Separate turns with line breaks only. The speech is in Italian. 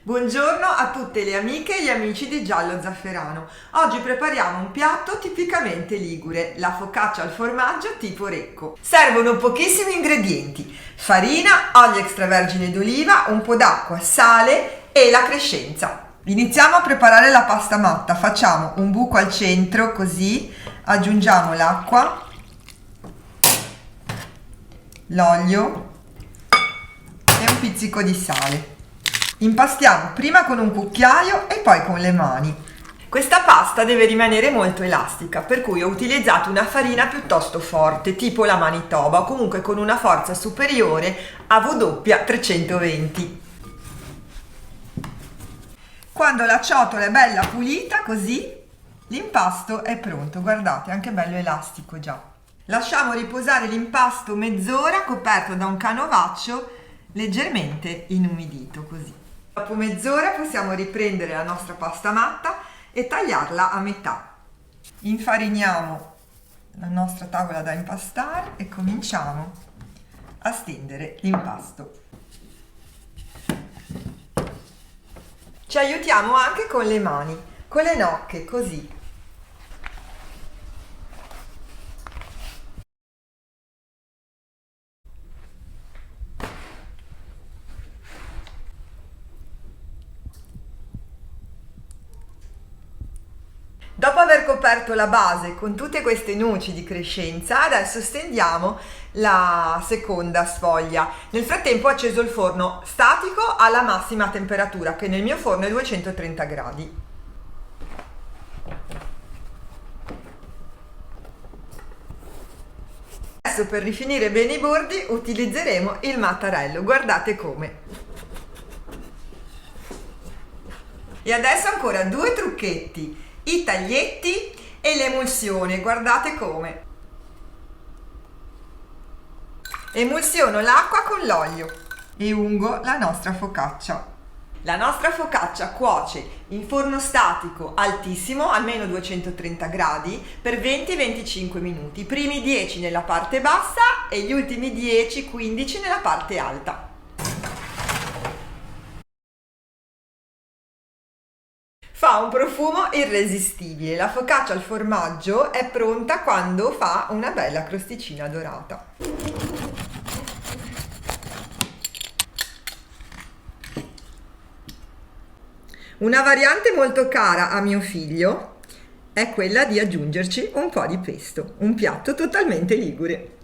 Buongiorno a tutte le amiche e gli amici di Giallo Zafferano. Oggi prepariamo un piatto tipicamente ligure, la focaccia al formaggio tipo Recco. Servono pochissimi ingredienti: farina, olio extravergine d'oliva, un po' d'acqua, sale e la crescenza. Iniziamo a preparare la pasta matta. Facciamo un buco al centro, così aggiungiamo l'acqua, l'olio e un pizzico di sale. Impastiamo prima con un cucchiaio e poi con le mani. Questa pasta deve rimanere molto elastica, per cui ho utilizzato una farina piuttosto forte, tipo la Manitoba, o comunque con una forza superiore a W 320. Quando la ciotola è bella pulita, così, l'impasto è pronto. Guardate, anche bello elastico già. Lasciamo riposare l'impasto mezz'ora coperto da un canovaccio leggermente inumidito, così. Dopo mezz'ora possiamo riprendere la nostra pasta matta e tagliarla a metà. Infariniamo la nostra tavola da impastare e cominciamo a stendere l'impasto. Ci aiutiamo anche con le mani, con le nocche, così. Dopo aver coperto la base con tutte queste noci di crescenza, adesso stendiamo la seconda sfoglia. Nel frattempo ho acceso il forno statico alla massima temperatura, che nel mio forno è 230 gradi. Adesso, per rifinire bene i bordi, utilizzeremo il mattarello. Guardate come. E adesso ancora due trucchetti: i taglietti e l'emulsione. Guardate come. Emulsiono l'acqua con l'olio e ungo la nostra focaccia. La nostra focaccia cuoce in forno statico altissimo, almeno 230 gradi, per 20-25 minuti. I primi 10 nella parte bassa e gli ultimi 10-15 nella parte alta. Fa un profumo irresistibile. La focaccia al formaggio è pronta quando fa una bella crosticina dorata. Una variante molto cara a mio figlio è quella di aggiungerci un po' di pesto, un piatto totalmente ligure.